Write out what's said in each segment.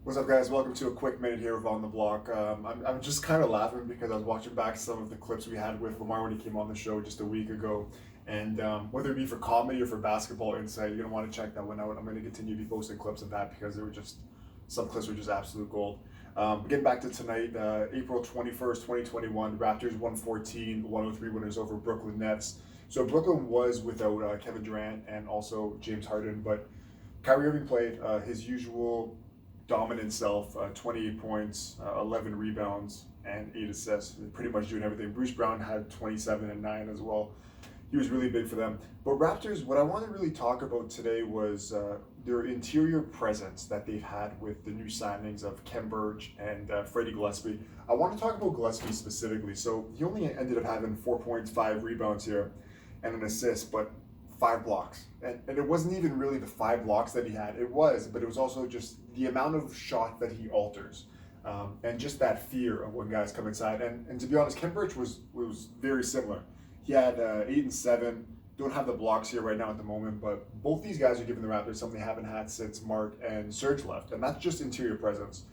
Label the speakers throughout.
Speaker 1: What's up, guys? Welcome to a quick minute here of On the Block. I'm just kind of laughing because I was watching back some of the clips we had with Lamar when he came on the show just a week ago. And whether it be for comedy or for basketball insight, you're going to want to check that one out. I'm going to continue to be posting clips of that because some clips were just absolute gold. Getting back to tonight, April 21st, 2021, Raptors 114-103 winners over Brooklyn Nets. So Brooklyn was without Kevin Durant and also James Harden, but Kyrie Irving played his usual dominant self, 28 points, 11 rebounds, and 8 assists, pretty much doing everything. Bruce Brown had 27 and 9 as well. He was really big for them. But Raptors, what I want to really talk about today was their interior presence that they've had with the new signings of Kem Burge and Freddie Gillespie. I want to talk about Gillespie specifically. So he only ended up having 4 points, 5 rebounds here, and an assist, but 5 blocks. And it wasn't even really the 5 blocks that he had. It was, but it was also just the amount of shot that he alters. And just that fear of when guys come inside. And to be honest, Kem Burge was very similar. He had 8 and 7. Don't have the blocks here right now at the moment, but both these guys are giving the Raptors something they haven't had since Mark and Serge left, and that's just interior presence.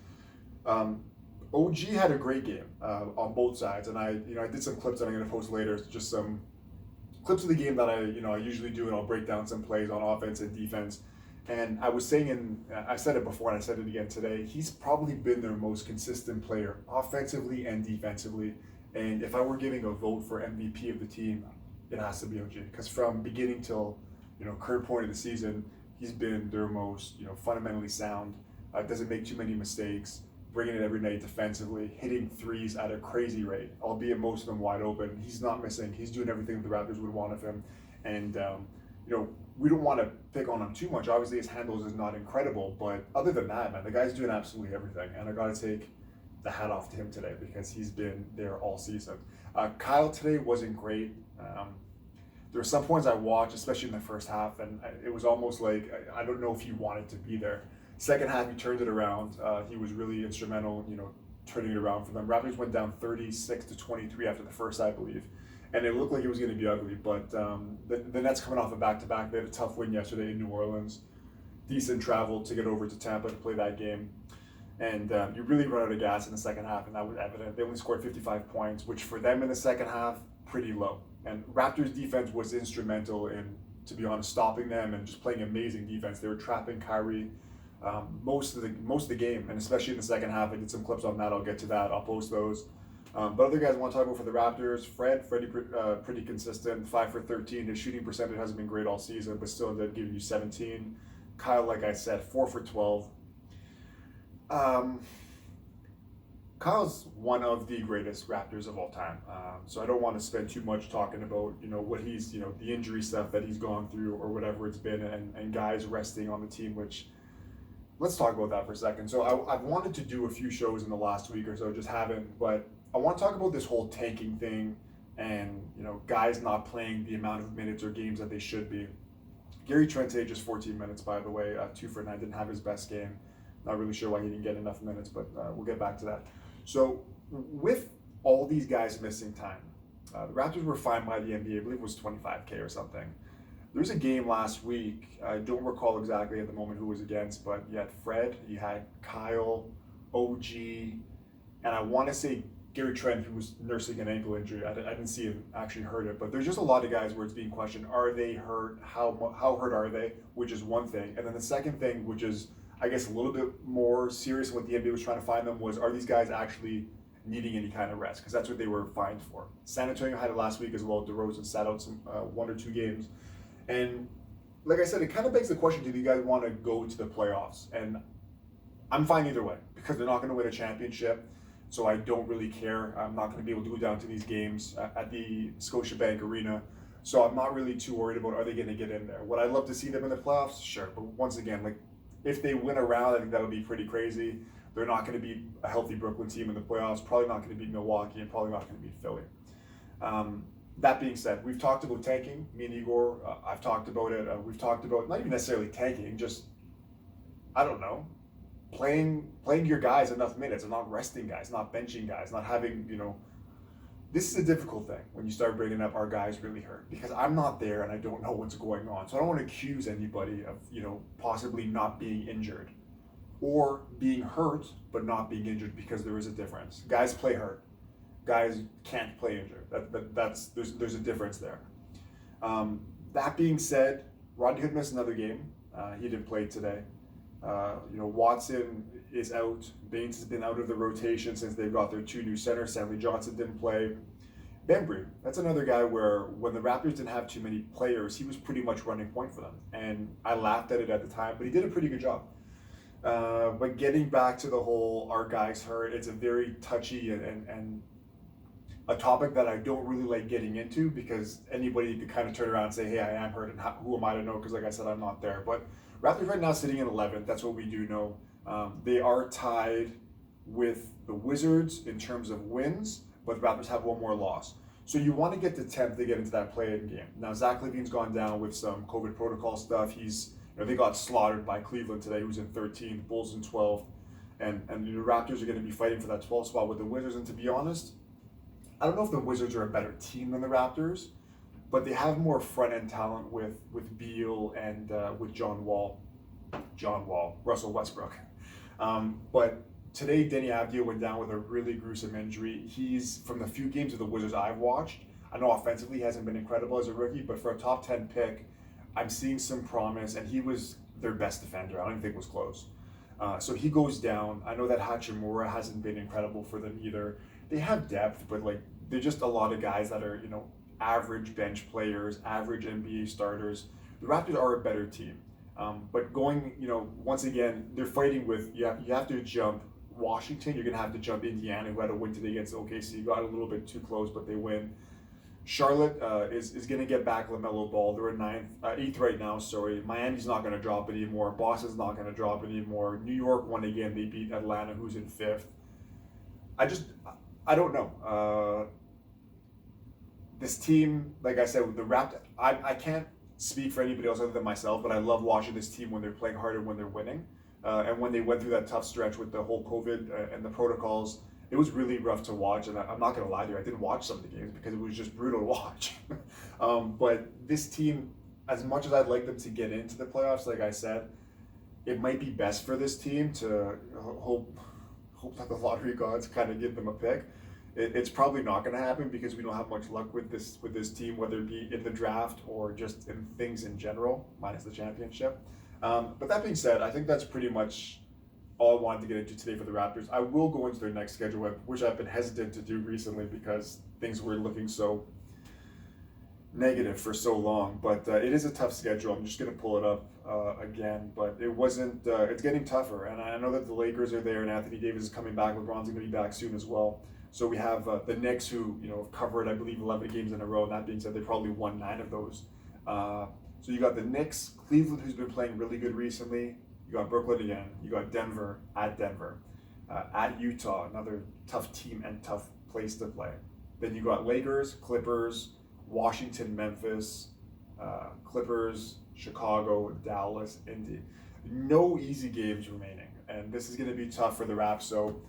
Speaker 1: OG had a great game on both sides, and I did some clips that I'm going to post later, just some clips of the game that I usually do, and I'll break down some plays on offense and defense. And I was saying, and I said it before and I said it again today, he's probably been their most consistent player offensively and defensively. And if I were giving a vote for MVP of the team, it has to be OG, because from beginning till current point of the season, he's been their most fundamentally sound. Doesn't make too many mistakes, bringing it every night defensively, hitting threes at a crazy rate, albeit most of them wide open. He's not missing. He's doing everything the Raptors would want of him. And we don't want to pick on him too much. Obviously, his handles is not incredible, but other than that, man, the guy's doing absolutely everything. And I got to take the hat off to him today because he's been there all season. Kyle today wasn't great. There were some points I watched, especially in the first half, and it was almost like I don't know if he wanted to be there. Second half, he turned it around. He was really instrumental, turning it around for them. Raptors went down 36-23 after the first, I believe, and it looked like it was going to be ugly. But the Nets coming off a back-to-back, they had a tough win yesterday in New Orleans. Decent travel to get over to Tampa to play that game. And you really run out of gas in the second half, and that was evident. They only scored 55 points, which for them in the second half, pretty low. And Raptors defense was instrumental in, to be honest, stopping them and just playing amazing defense. They were trapping Kyrie most of the game, and especially in the second half. I did some clips on that. I'll get to that. I'll post those. But other guys I want to talk about for the Raptors, Freddie pretty consistent, 5 for 13. His shooting percentage hasn't been great all season, but still ended up giving you 17. Kyle, like I said, 4 for 12. Kyle's one of the greatest Raptors of all time. So I don't want to spend too much talking about, what he's, the injury stuff that he's gone through or whatever it's been, and guys resting on the team, which let's talk about that for a second. So I've wanted to do a few shows in the last week or so, just haven't, but I want to talk about this whole tanking thing and, guys not playing the amount of minutes or games that they should be. Gary Trent just 14 minutes, by the way, 2 for 9, didn't have his best game. Not really sure why he didn't get enough minutes, but we'll get back to that. So with all these guys missing time, the Raptors were fined by the NBA, I believe it was $25K or something. There was a game last week, I don't recall exactly at the moment who was against, but you had Fred, you had Kyle, OG, and I want to say Gary Trent, who was nursing an ankle injury. I didn't see him actually hurt it, but there's just a lot of guys where it's being questioned. Are they hurt? How hurt are they? Which is one thing. And then the second thing, which is I guess a little bit more serious what the NBA was trying to find them was, are these guys actually needing any kind of rest? Because that's what they were fined for. San Antonio had it last week as well. DeRozan sat out some 1 or 2 games. And like I said, it kind of begs the question, do you guys want to go to the playoffs? And I'm fine either way, because they're not going to win a championship. So I don't really care. I'm not going to be able to go down to these games at the Scotiabank Arena. So I'm not really too worried about, are they going to get in there? Would I love to see them in the playoffs? Sure. But once again, if they win a round, I think that would be pretty crazy. They're not going to beat a healthy Brooklyn team in the playoffs, probably not going to beat Milwaukee, and probably not going to beat Philly. That being said, we've talked about tanking. Me and Igor, I've talked about it. We've talked about not even necessarily tanking, just, I don't know, playing your guys enough minutes and not resting guys, not benching guys, not having, this is a difficult thing when you start bringing up our guys really hurt, because I'm not there and I don't know what's going on. So I don't want to accuse anybody of, possibly not being injured. or being hurt but not being injured, because there is a difference. Guys play hurt. Guys can't play injured. That's there's a difference there. That being said, Rodney Hood missed another game. He didn't play today. Watson is out. Baines has been out of the rotation since they've got their two new centers. Stanley Johnson didn't play. Bembry, that's another guy where when the Raptors didn't have too many players, he was pretty much running point for them. And I laughed at it at the time, but he did a pretty good job. But getting back to the whole our guys hurt, it's a very touchy and a topic that I don't really like getting into, because anybody could kind of turn around and say, hey, I am hurt, and who am I to know? Because like I said, I'm not there. But Raptors right now sitting in 11th. That's what we do know. They are tied with the Wizards in terms of wins, but the Raptors have one more loss. So you want to get to 10th to get into that play-in game. Now, Zach LaVine's gone down with some COVID protocol stuff. They got slaughtered by Cleveland today, who's in 13th, Bulls in 12th. And the Raptors are going to be fighting for that 12th spot with the Wizards. And to be honest, I don't know if the Wizards are a better team than the Raptors, but they have more front-end talent with Beal and with John Wall, Russell Westbrook. But today, Denny Avdija went down with a really gruesome injury. He's, from the few games of the Wizards I've watched, I know offensively he hasn't been incredible as a rookie, but for a top 10 pick, I'm seeing some promise, and he was their best defender. I don't even think it was close. So he goes down. I know that Hachimura hasn't been incredible for them either. They have depth, but they're just a lot of guys that are, average bench players, average NBA starters. The Raptors are a better team. But going, once again, they're fighting with, you have to jump Washington, you're going to have to jump Indiana, who had a win today against OKC, got a little bit too close, but they win. Charlotte is going to get back LaMelo Ball. They're in 8th right now, sorry. Miami's not going to drop anymore. Boston's not going to drop anymore. New York won again. They beat Atlanta, who's in 5th. I don't know. This team, like I said, with the Raptors, I can't speak for anybody else other than myself, but I love watching this team when they're playing hard and when they're winning. And when they went through that tough stretch with the whole COVID and the protocols, it was really rough to watch. And I'm not going to lie to you, I didn't watch some of the games because it was just brutal to watch. But this team, as much as I'd like them to get into the playoffs, like I said, it might be best for this team to hope that the lottery gods kind of give them a pick. It's probably not going to happen because we don't have much luck with this team, whether it be in the draft or just in things in general, minus the championship. But that being said, I think that's pretty much all I wanted to get into today for the Raptors. I will go into their next schedule, which I've been hesitant to do recently because things were looking so negative for so long. But it is a tough schedule. I'm just going to pull it up again. But it wasn't. It's getting tougher, and I know that the Lakers are there, and Anthony Davis is coming back. LeBron's going to be back soon as well. So we have the Knicks, who have covered, I believe, 11 games in a row. And that being said, they probably won 9 of those. So you got the Knicks, Cleveland, who's been playing really good recently. You got Brooklyn again. You got Denver, at Utah, another tough team and tough place to play. Then you got Lakers, Clippers, Washington, Memphis, Clippers, Chicago, Dallas, Indy. No easy games remaining, and this is going to be tough for the Raps. So,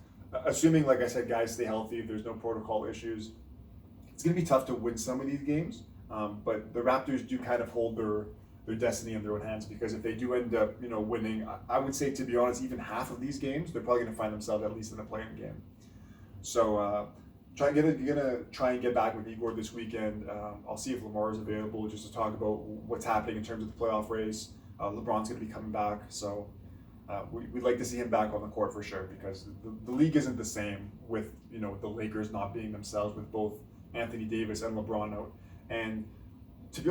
Speaker 1: assuming, like I said, guys stay healthy, there's no protocol issues, it's going to be tough to win some of these games. But the Raptors do kind of hold their destiny in their own hands, because if they do end up, winning, I would say, to be honest, even half of these games, they're probably going to find themselves at least in a play-in game. So gonna try and get back with Igor this weekend. I'll see if Lamar is available just to talk about what's happening in terms of the playoff race. LeBron's going to be coming back, so we'd like to see him back on the court for sure, because the league isn't the same with the Lakers not being themselves, with both Anthony Davis and LeBron out. And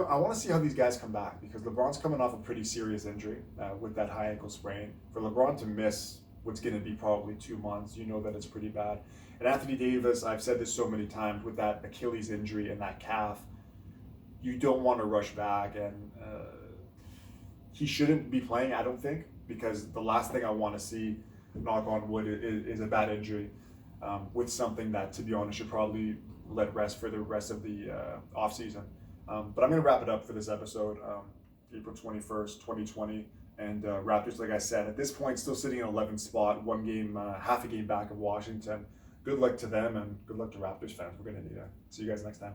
Speaker 1: I want to see how these guys come back, because LeBron's coming off a pretty serious injury with that high ankle sprain. For LeBron to miss what's going to be probably 2 months, that it's pretty bad. And Anthony Davis, I've said this so many times, with that Achilles injury and that calf, you don't want to rush back, and he shouldn't be playing, I don't think, because the last thing I want to see, knock on wood, is a bad injury with something that, to be honest, should probably let rest for the rest of the offseason. But I'm going to wrap it up for this episode, April 21st, 2020. And Raptors, like I said, at this point, still sitting in 11th spot, one game, half a game back of Washington. Good luck to them, and good luck to Raptors fans. We're going to need it. See you guys next time.